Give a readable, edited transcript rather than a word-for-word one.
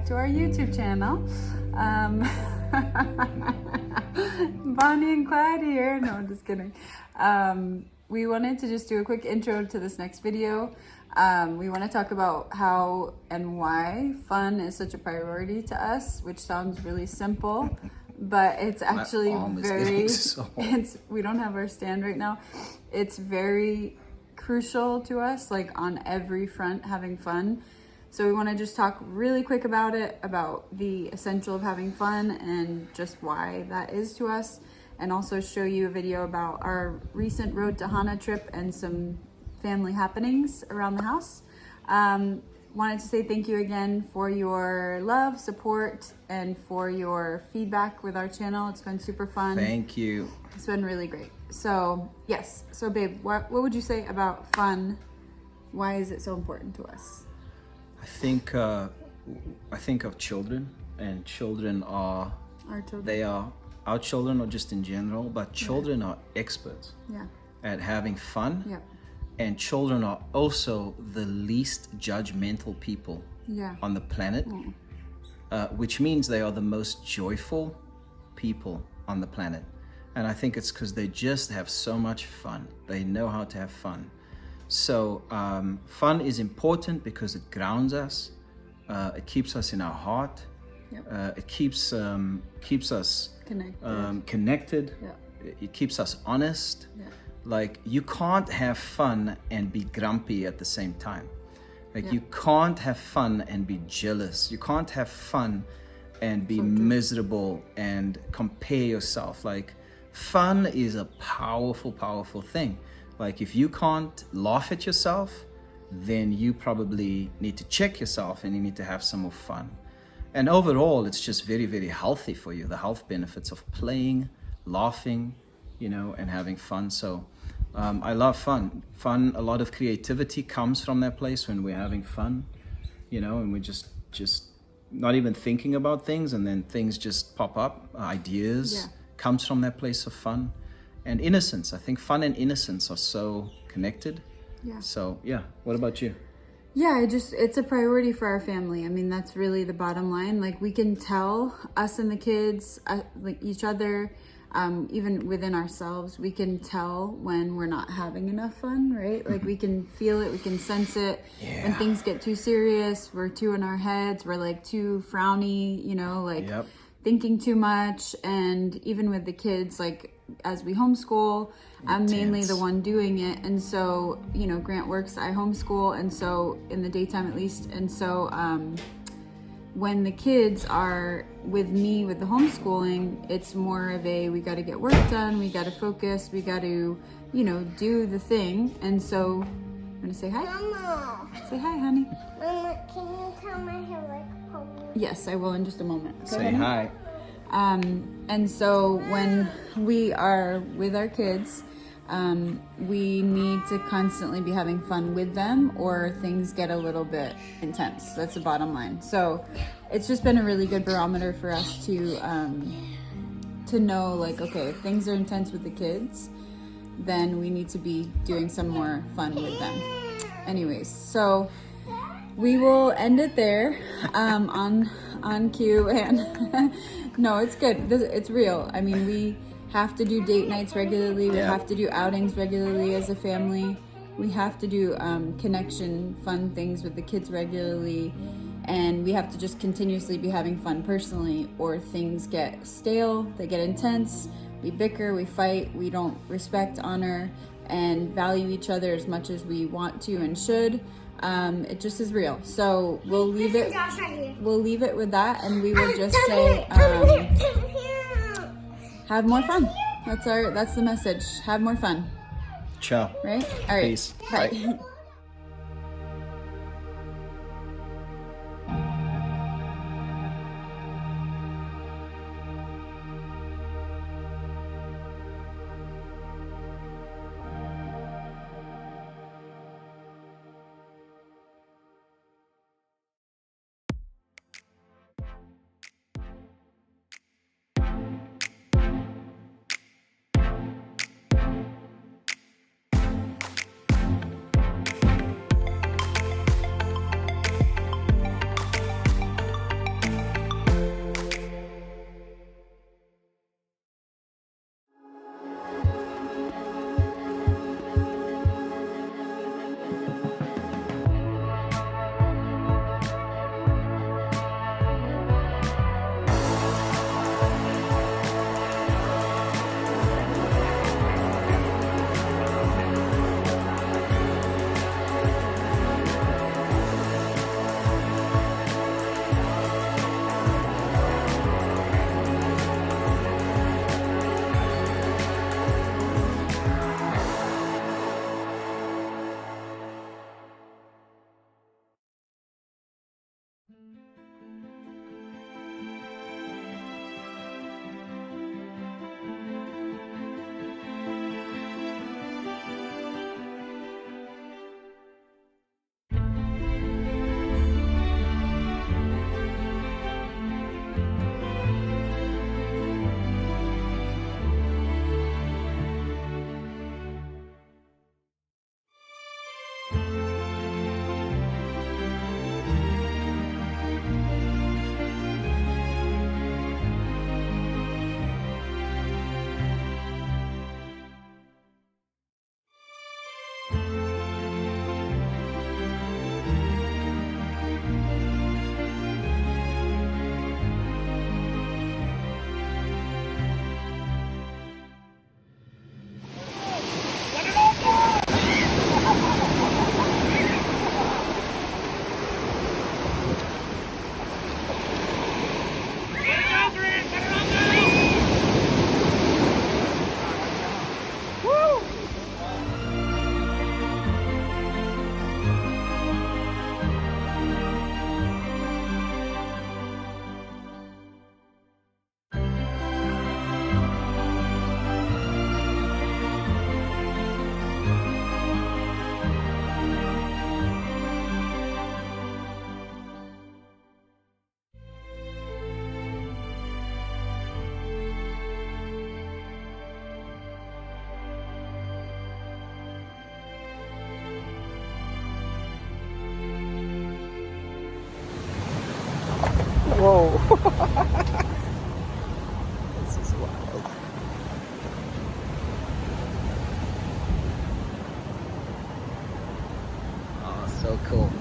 to our YouTube channel. Bonnie and Clyde here. No, I'm just kidding. We wanted to just do a quick intro to this next video. We want to talk about how and why fun is such a priority to us, which sounds really simple, but it's actually very, we don't have our stand right now. It's very crucial to us, like on every front, having fun. So we want to just talk really quick about it, about the essential of having fun and just why that is to us, and also show you a video about our recent Road to Hana trip and some family happenings around the house. Wanted to say thank you again for your love, support, and for your feedback with our channel. It's been super fun. Thank you. It's been really great. So yes, so babe, what would you say about fun? Why is it so important to us? I think of children, and children are Our children. They are our children, or just in general, but children are experts at having fun. Yeah. And children are also the least judgmental people on the planet, which means they are the most joyful people on the planet. And I think it's because they just have so much fun. They know how to have fun. So fun is important because it grounds us. It keeps us in our heart. It keeps us connected. It keeps us honest. Like, you can't have fun and be grumpy at the same time. Like, you can't have fun and be jealous. You can't have fun and be miserable and compare yourself. Like, fun is a powerful, powerful thing. Like, if you can't laugh at yourself, then you probably need to check yourself and you need to have some more fun. And overall, it's just very, very healthy for you, the health benefits of playing, laughing, you know, and having fun. So I love fun. Fun, a lot of creativity comes from that place when we're having fun, you know, and we're just not even thinking about things, and then things just pop up. Ideas comes from that place of fun. And innocence. I think fun and innocence are so connected. So what about you? It's a priority for our family. I mean, that's really the bottom line. Like, we can tell, us and the kids, like each other, even within ourselves, we can tell when we're not having enough fun, right? Like, we can feel it, we can sense it. When things get too serious, we're too in our heads, we're like too frowny, you know, like thinking too much. And even with the kids, like, as we homeschool, I'm mainly the one doing it. And so, you know, Grant works, I homeschool, and so in the daytime at least. And so when the kids are with me with the homeschooling, it's more of a, we got to get work done, we got to focus, we got to, you know, do the thing. And so, I'm gonna say hi. Mama. Say hi, honey. Mama, can you tell my hair like a pony? Yes, I will in just a moment. Go Say ahead. hi. And so when we are with our kids, we need to constantly be having fun with them, or things get a little bit intense. That's the bottom line. So it's just been a really good barometer for us to know, like, okay, if things are intense with the kids, then we need to be doing some more fun with them. Anyways, so we will end it there on cue. And no, it's good. It's real. I mean, we have to do date nights regularly. We have to do outings regularly as a family. We have to do connection, fun things with the kids regularly. And we have to just continuously be having fun personally, or things get stale, they get intense, we bicker, we fight, we don't respect, honor, and value each other as much as we want to and should. It just is real. So we'll leave it. We'll leave it with that, and we will just say, have more fun. That's the message. Have more fun. Ciao. Right? All right. Peace. Bye. Bye. Cool.